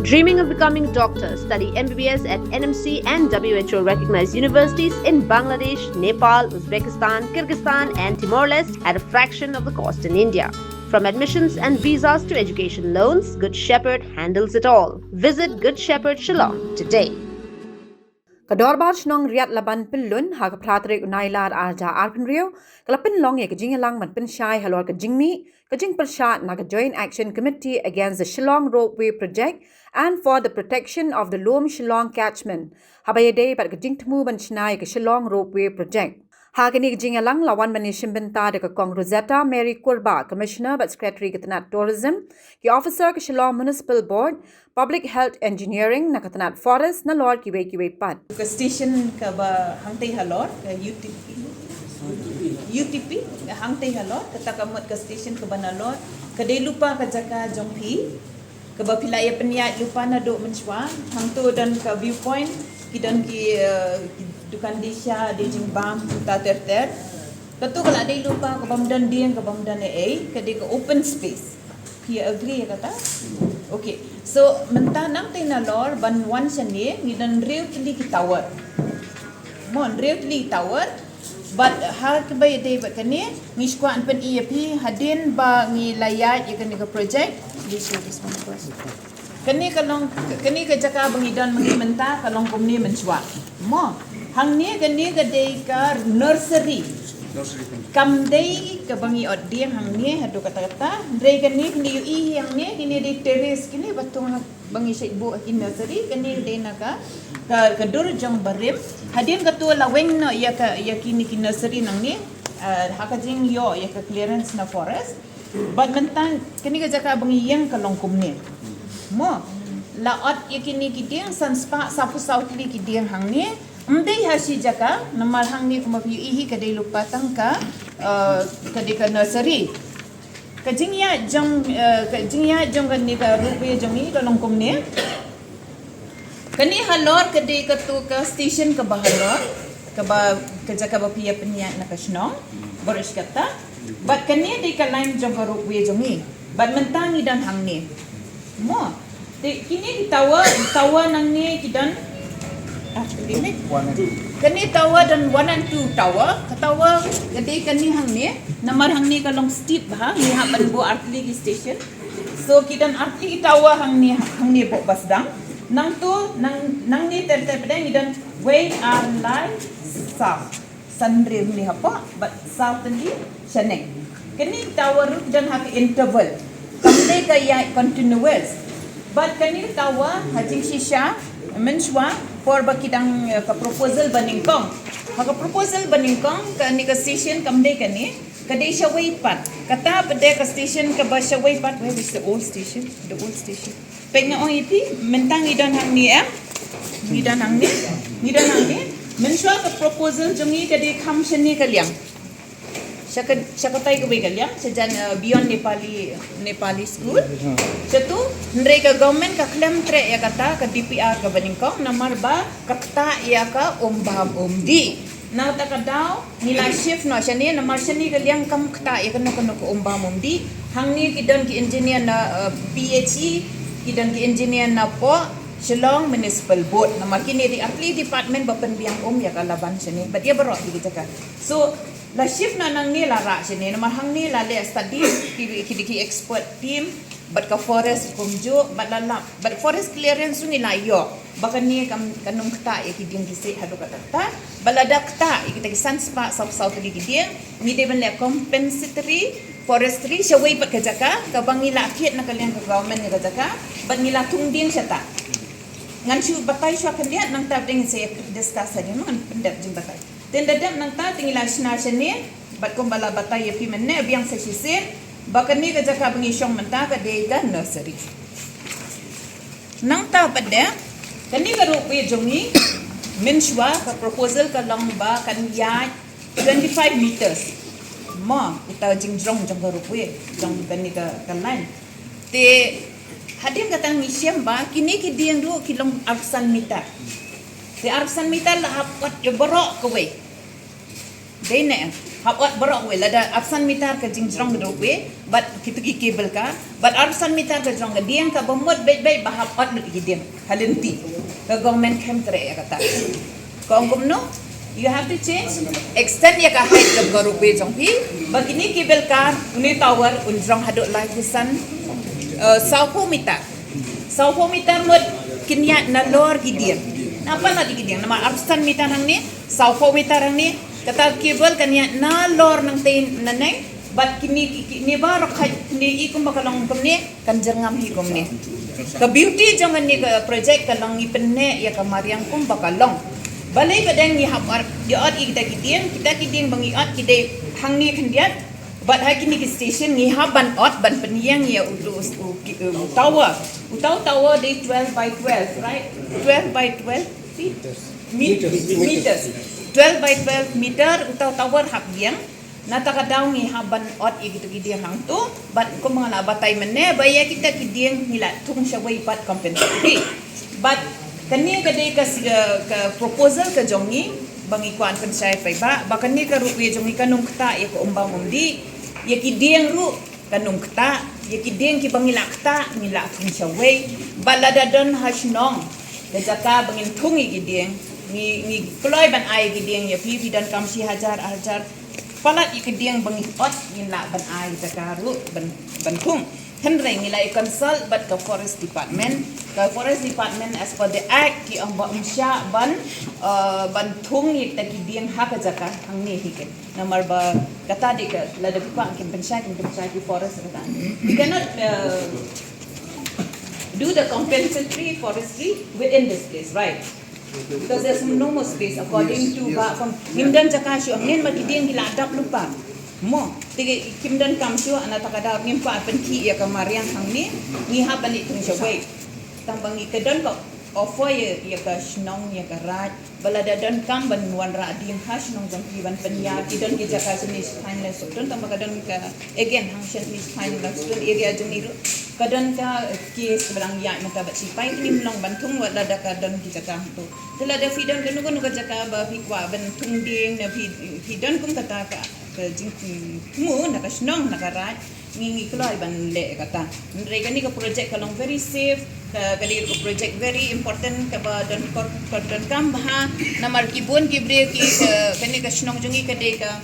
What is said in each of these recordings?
Dreaming of becoming doctor, study MBBS at NMC and WHO recognized universities in Bangladesh, Nepal, Uzbekistan, Kyrgyzstan and Timor-Leste at a fraction of the cost in India. From admissions and visas to education loans, Good Shepherd handles it all. Visit Good Shepherd Shillong today. Kadorbar shnong riat laban pilun ha ka pratrik unailar arja arpin rio kalapin long ye kajing lang man pin shai halor kajing mi kajing pershat na ka joint action committee against the Shillong roadway project and for the protection of the Lom Shillong catchment habayade pat kajing tmu ban shnai ka Shillong roadway project ha kini kajing lang lawan manishim benta de ka kong Rosetta Mary Kurba commissioner but secretary katanat tourism ki officer ka Shillong municipal board public health engineering na katanat forest na lord kiwe pat ke station ke ba hangtai halor ke UTP ke hangtai halor kata kamut ke station ke banalor ke dei lupa ke jaka jongpi ke ba pilaya peniat lupa na dok menchwa hangtu dan ke viewpoint kidan ki dukan disha di jingbam ta ter ketu kalau dei lupa ke bamdan dieng ke bamdan ke dei ke open space he agree kata okay so mentanang tinalor ban wan sene ni dan real tili ki tower mon real tili tower but har ke bay de ba kane ni skwa an pen EAP hadin ba ngi layat ye kane ke project this one first kane kalong kane ke jaka bangi dan mengi menta kalong komni menswa mo hang ni kane ke de ka nursery kam dei ke bangi od dia hang ni hadu kata-kata dei kan ni kini ui yang ni kini di terrace kini batung bangi saibu in nursery kini dei naka ka dur jong barim hadin katua laweng no ya kini ki nursery nang ni hakajing yo ya ka clearance na forest but mentang kini ka jaka bangi yang ka longkum ni mo laot ya kini ki dia sanspa sapu south li ki dia hang ni Mdei hasi jaka namal hang ni kuma piu ihi kadai lupa tangka kadai ka nursery kajingya jong kan ni ka rupe jong ni ka longkom ni kani halor kadai ka tu ka station ka bahalor ka ba jaka ba pia peniat na ka snong boris kata but kani dei ka line jong ka rupe jong ni but mentangi dan hang ni mo kini tawa nang ni kidan kani tower dan 1 and 2 tower katawa gede kani hang ni namar hang ni kalong steep ha ni ha ban bo artli station so kidan artli tower hang ni bo basdang nang tu nang ni ter pedang dan way are line south sandre ni apa but south ni shaneng kani tower dan ha interval kamle ka ya continuous but kani tower hajing shisha menswa for bakidang ka proposal baningkong ka proposal baningkong ka ni ka station kamde kani kadai siya way pat kata pede ka station ka ba siya way pat where is the old station pengna ong ipi mentang idan hang ni idan hang ni menswa ka proposal jongi kadai kam shani kalyang Syakatai ke begalia sejan beyond Nepali school. Satu mereka government ka claim tre ya kata ke DPR ke baningkong namar ba kata ya ka ombam omdi. Now ta kadau nilai shift no shani namar shani ke liang kam kata ya kena ko ombam omdi. Hang ni kidan ki engineer na PHE kidan ki engineer na po Shillong Municipal Board namar kini di atli department bapen biang ya kalaban shani. But dia berok di kita. So la shift na nang ni la ra sini namar hang ni la le study ki expert team but ka forest kumjo but la but forest clearance ni la yo bakan ni kanung kta ya ki ding kisi hadu kata balada kta kita ki sanspa south ki ding ni de ben le compensatory forestry shawai pat ka jaka ka bangi la khet na kalian ka government ni ka jaka but ni la tung ding sata ngan chu batai swa kan dia nang tab ding se discuss ni man pendat jing batai dan dadam nang ta tingila shna shane bat kumbala batai pi menne biang se shise bakan ni ka jaka bangi shong menta ka de ga nursery nang ta pada kani ka rupe jongi menshwa ka proposal ka long ba kan ya 25 meters ma kita jingjong jong ka rupe jong kani ka line te hadim katang ngisyam ba kini ki diang du kilong arsan meter di arsan meter lah apat borok kowe dene hapot borok we lada absan mitar ka jingjrong gedok we but kita ki kabel ka but absan mitar ka jrong diang ka bomot bet bahapot lu gidiam halenti ka government kem tre ya kata kongkom no you have to change extend ya ka height ka gorok we jong pi but ini kabel ka uni tower unjrong hadok lai kusan saupo mitar mod kinya na lor gidiam apa na digidiam nama absan mitar hang ni saupo mitar hang ni kata kabel kanya na lor nang tin naneng but kini barok ni ikum bakalong kumni kan jengam hikum ni ka beauty jangan ni ka project kalong ipenne ya ka mariang kum bakalong balai badang ni hapar diot kita kiding bangi ot kide hang ni kandiat but ha kini ki station ni haban ot ban peniang ya ulus tower de 12 by 12 right 12 by 12 feet meters 12 by 12 meter utau tower hap yang natakadaw ngi haban ot gitu gidiang hang tu but ko mga nabatay menne baya kita kidiang nila tung siya way pat compensatory but kani kade ka proposal ka jongi bangi kuan pensay pa ba bakani ka rupi jongi kanung kta ya ko umbang umdi ya kidiang ru kanung kta ya kidiang ki bangi lakta nila tung siya way balada don hasnong kajaka bangin tungi gidiang ni kloy ban ai gidiang ya pi dan kamsi hajar palat ikidiang bangi ot nila ban ai jakaru ban tung henry nila consult but the forest department as per the act ki ang umsya ban tung ni takidiang haka jaka ang ni hiket namar ba kata dik lada pa kin pensya ki forest kata we cannot do the compensatory forestry within this place right because there's no more space according to from himdan jakasyo angin magiding giladap lupa mo tige kimdan kamsyo anatakada ngimpa penki ya kamarian hangni ni haban itong siya way tambang ikadan ko offer ya ka snong ya ka raj balada dan kam ban wan ra dim hash nong jang iban penya kidan ki jakasyo ni final so don tambagadan ka again hangshan ni final so area juniru kadan ka kes barang ya mata bat sipai ni mlong bantung wala da kadan ki jaka tu tela da fidan kanu kanu ka jaka ba fikwa bantung ding na fidan kum kata ka jing mu na ka snong na ka raj ngi kloi ban le kata ndre kani ka project kalong very safe kali ko project very important ka ba dan kam ha namar kibun kibre ki kani ka snong jungi ka de ka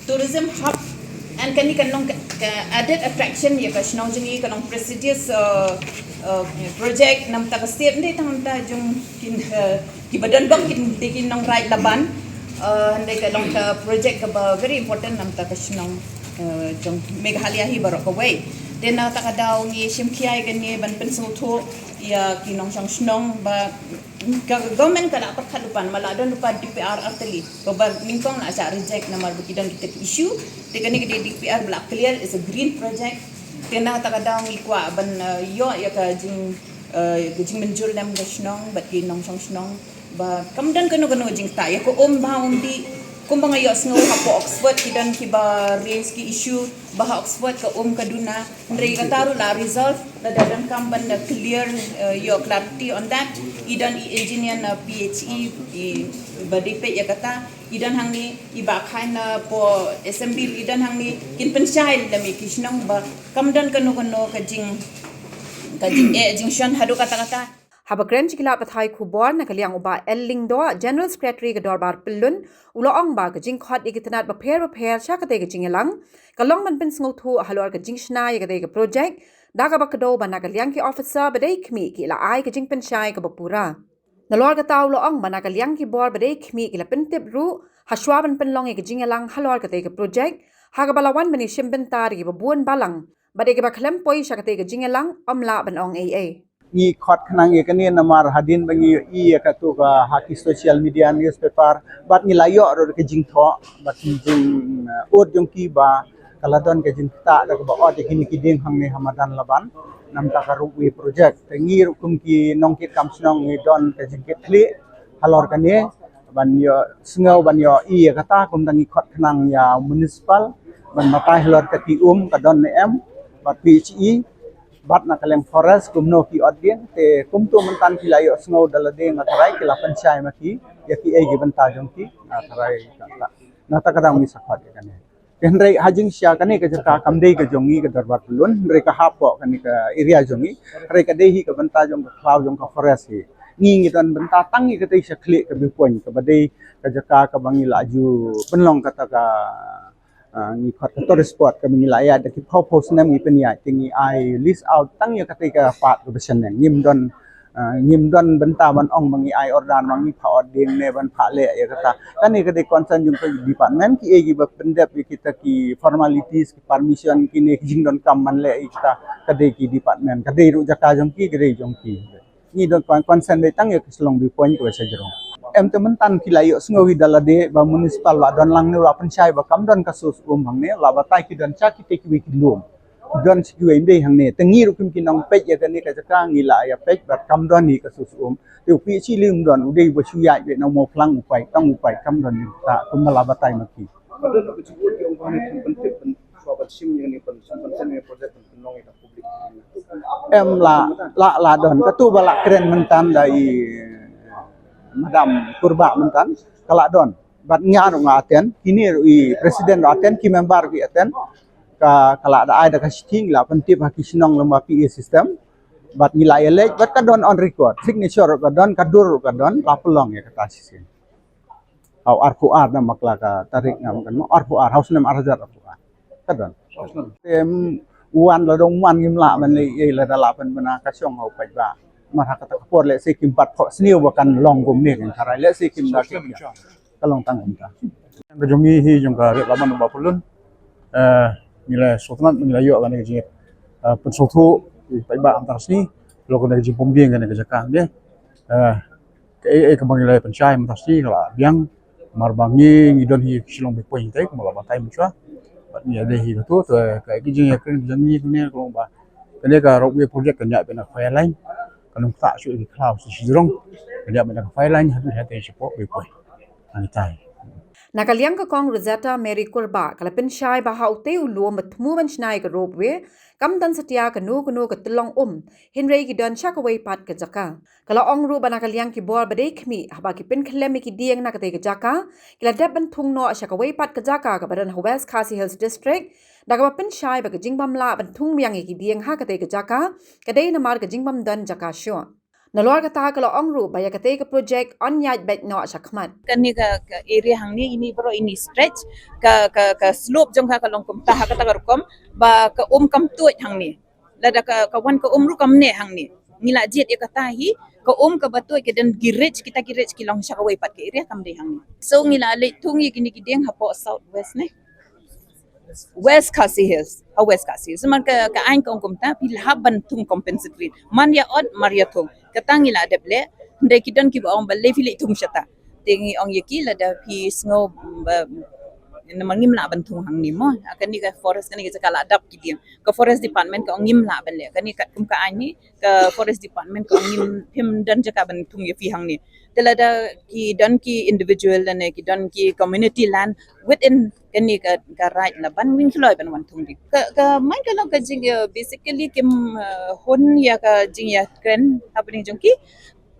tourism hub and kani kanong added attraction ya ka snong jungi kanong prestigious project nam ta ka state ndi tang ta jung kin ki badan bang kin nong right laban ndai ka long ka project ka ba very important nam ta ka snong jong Meghalaya hi barok away then ta ka daw ni simkiai gani ban penso tho ya kinong sang snong ba government ka dapat kalupan maladon lupa DPR arteli babar ningkong na sa reject na marbukidang kita issue te kani ke DPR black clear is a green project tena ta ka daw ni kwa ban yo ya ka jing menjul nam ka snong bat kinong sang snong ba kamdan kanu jing ta ya ko ba di kumbang ayos nga hapo Oxford kidan ki ba raise ki issue baha Oxford ka kaduna ndre ka taru la resolve la dadan kamban na clear your clarity on that idan engineer na PHE ba DP ya kata idan hangni iba na po assembly idan hangni kin pensyai la mi kisnang ba kamdan kanu ka jing jing shan hadu kata haba kren chikila pathai khubor na kaliang uba elling do general secretary ga dorbar pillun uloong ba ga jing khot igitanat ba pher chakate ga jingelang kalong man pin sngo thu halor ga jing shna ya ga project daga ba kado ba na kaliang ki officer ba dei khmi ki la ai ga jing pen shai ga bapura nalor ga taw loong ba na kaliang ki bor ba dei khmi ki la pen tip ru hashwa ban pen long ga jingelang halor ga ga project haga balawan bani shimben tar gi ba buon balang ba dei ga ba khlem poi shakate ga jingelang amla ban ong aa i khot khnang ye kani namar hadin bangi i ka tu ka haki social media newspaper bat ni layo ro ke jing tho bat jing ot jong ki ba kaladon ke jing ta da ba ot kini ki ding hang ni hamadan laban nam ta ka ruwi project ngi kum ki nong ki kam snong ni don ke jing ke thli halor kani ban yo sngo ban yo i ka ta kum dangi khot khnang ya municipal ban matai halor ka ti ka don ne em bat PHE bat na kaleng forest kumno ki odien te kumtu mentan kilayo snow dalade ngatarai kila panchai maki ya ki ege banta jong ki ngatarai kata nata kadang mi sakhat kan ni henry hajing sia kan ni ke jaka kamdei ke jongi ke darbar pelun henry ka hapo kan ni ke area jongi henry ka dehi ke benta jong ke cloud jong ke forest hi ngi dan benta tangi ke tei saklik ke bipoin ke badai ke jaka ke bangi laju penlong kata ka ni khat tourist spot ke bangi laya de ki pho senam ngi penia tingi I list out tang ya ketika pat ke besen ngim don benta ban ong bangi ai ordan bangi pha ding ne ban pha le ya kata kan ni kede concern jung ke department ki egi ba pendep kita ki formalities ki permission ki ne jing don kam man le kita kede ki department kede ru jaka jong ki kede jong ki ni don concern de tang ya keslong bi point ko sa jero em temen tan ki layo sngowi dalade ba municipal la don lang ne la penchai ba kam don kasus hang ne la ba tai ki don cha ki te ki wi ki lum don sikwe inde hang ne tengi ru kim kinong pej ya kan ni ka jaka ngila ya pej bat kam don ni kasus tu pi chi lim don udei bo chu ya be no mo plang upai tang upai kam don ni ta kum la batai maki padahal ke cukup yang kan penting sobat sim yang ni penting projek penong ita publik em la don ketu balak keren mentan dari madam kurba mentan kala don bat nyar ngaten kini presiden aten ki member ki aten kala ada ka sting la pentip haki sinong lomba PA system bat nilai elek bat kadon on record signature kadon kadur kadon la pelong ya kata sisin au R4R na makla ka tarik ngam kan R4R house name arjar R4R kadon tem wan la dong wan ngim la man le la dala pen bana ka syong au pai ba mar ha kata kapor le sikim pat pho sniu bakan long gum ne kan tarai le sikim da ki kalong tang ta ka jongi hi jong ka re laman ba pulun nilai sultanat nilai yo kan ke pensotu pai ba antar sini lo kan ke pombieng kan ke jakang dia ke bang nilai penchai antar sini la biang marbangi ngidon hi silong be point tai mala batai mchwa bat ni ade hi tu to ka ke jing ya kan jangi ne ko ba kene ka ro be project kan ya be na file line kan ta su di cloud si jrong kan ya be na file line hatu hate support be point ani tai Nakaliang ka kong Rosetta Mary Kurba kalapin syai bahau te ulu matmu ban shnai ka robwe kam dan setia ka nu ka telong hinrei ki don chakaway pat ka jaka kala ong ru banakaliang ki bor badai khmi haba ki pin khlemi ki dieng na ka te ka jaka kila dab ban thung no chakaway pat ka jaka ka badan West Khasi Hills District daga pin syai ba ka jingbam la ban thung miang ki dieng ha ka te ka jaka kadai na mar ka jingbam dan jaka syo Nalor kata kalau ongru baya kata ke projek on yaj baik no sakmat. Kan ni ka area hang ni ini bro ini stretch ka slope jong ka kalong kum tah kata karukom ba ka kam tuaj hang ni. Lada ka wan ka ru kam ne hang ni. Ngila jet ya kata hi ka ka batuaj ke dan girech kita girech kilong sakawai pat ke area kam de hang ni. So ngila le tungi kini kideng hapo south west ne. West Khasi Hills, West Khasi Hills. Man ka ain ka ongkom ta pilhaban tung compensatory. Man ya od Maria tung. Katang ila deble ndai kidan ki ba ong balle fili tung shata. Tingi ong yeki la da pi sngo naman ngim la ban tung hang ni mo. Akan ni ka forest kan ni ka kala adap ki dia. Ka forest department ka ong ngim la ban le. Kan ni kat kum ka ain ni ka forest department ka ong ngim pim dan jaka ban tung ye fi hang ni. Telada ki dan ki individual dan ki dan ki community land within kani ka right la ban wing hloi ban wan thung di ka man ka lo ka jing basically kim hon ya ka jing ya kren happening jong ki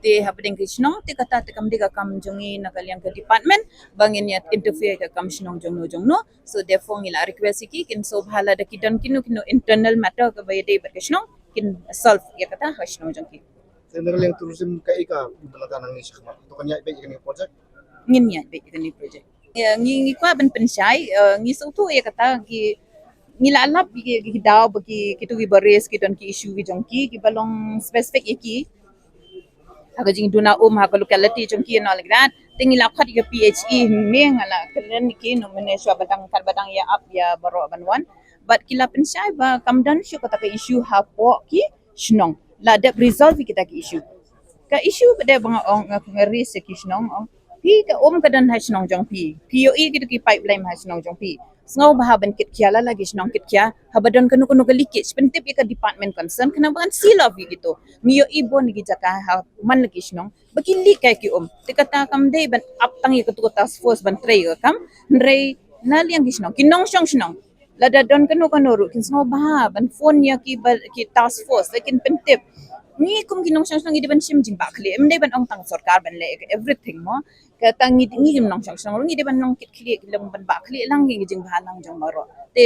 te happening ki snong te kata te kam di ka kam jongi na kaliang ka department bangin ya interfere ka kam snong jong no so therefore ngila request ki kin so bhala da ki dan kinu internal matter ka bay de ba snong kin solve ya kata ha snong jong ki General yang tourism ka ika belakang ni sakmat to kanya be ni project ngin ya be ni project ngi kwa ban pensyai ngi so tu ya kata ki ngila lap ki daw bagi kitu ki bares ki dan ki issue ki jongki ki balong specific ki aga jing duna ha locality jongki no like that tingila khat ki PHE me ngala kalen ki no mene swa badang ya up ya baro banwan but kila pensyai ba kamdan syu kata ka issue ha po ki snong la de resolve kita ki issue ka issue pada bang ngeri se ki snong pi ka ka dan ha snong jong pi POE gitu ki pipeline ha snong jong pi sngo bah ban kit kya la lagi snong kit kya habadon kanu leakage pentip ka department concern kena ban seal of gitu mio ibon gi jaka ha man lagi snong baki leak ka ki te kata kam de ban up tang ki tu task force ban tray ka kam nrei na liang gi snong kinong snong lada don kanu ru kin sngo bah ban phone ya ki task force lekin pentip ni kum kinong sang sang idiban sim jing ba khli emde ban ong tang sarkar ban le everything mo ka tang ni jim nong sang sang ngi diban nong kit khli long ban ba khli lang ngi jing ba lang jong maro te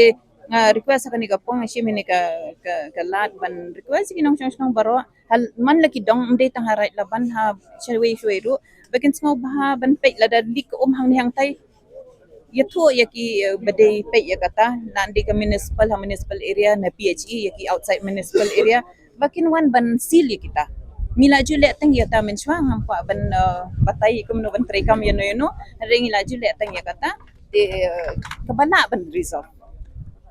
request ka ni ka pong sim ni ka lat ban request kinong sang sang baro hal man laki dong emde tang harai laban ha shwe ru bakin smo ba ban pe la da lik hang ni hang tai yatho yaki badai pe yakata nandi ka municipal area na PHE yaki outside municipal area bakin wan ban seal kita mila jule tang yata menchwa ngampa ban batai kum no ban trekam yano ring ila jule tang yakata te kabana ban resolve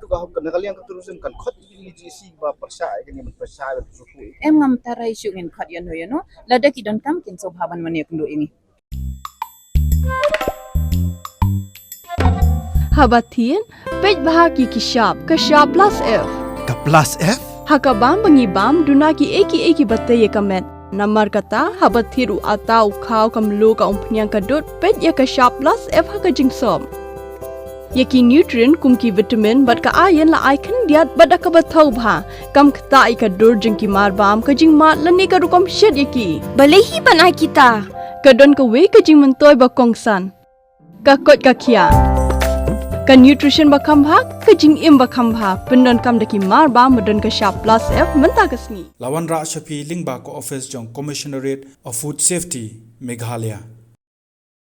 tu ka hum kan kalian ka tourism kan khot ni GC ba persya kan ni persya su tu em ngam tarai syungin khat yano lada ki don kam kin so bhaban mani kundo ini Habatin, pej bahagi kishap plus F. Ka plus F? Hakabam bangibam dunaki eki batay kamet. Namar kata habathiru atau kau kamlu ka umpnyang kadut pej ya kashap plus F haka jingsom. Yaki nutrient kumki vitamin bat ka ayan la aikan diat bada ka bathau bha kam kta ika dur jingki marbam ka jing mat lani ka rukom shed yaki. Balehi banai kita. Kadon ka we ka jing mentoy ba kongsan. Ka kot ka kia. Ka nutrition bakam bha ka jing im bakam bha pendon kam daki mar ba modon ka sharp plus F menta kasni Lawan Ra Shafi Lingba ko office jong Commissionerate of Food Safety Meghalaya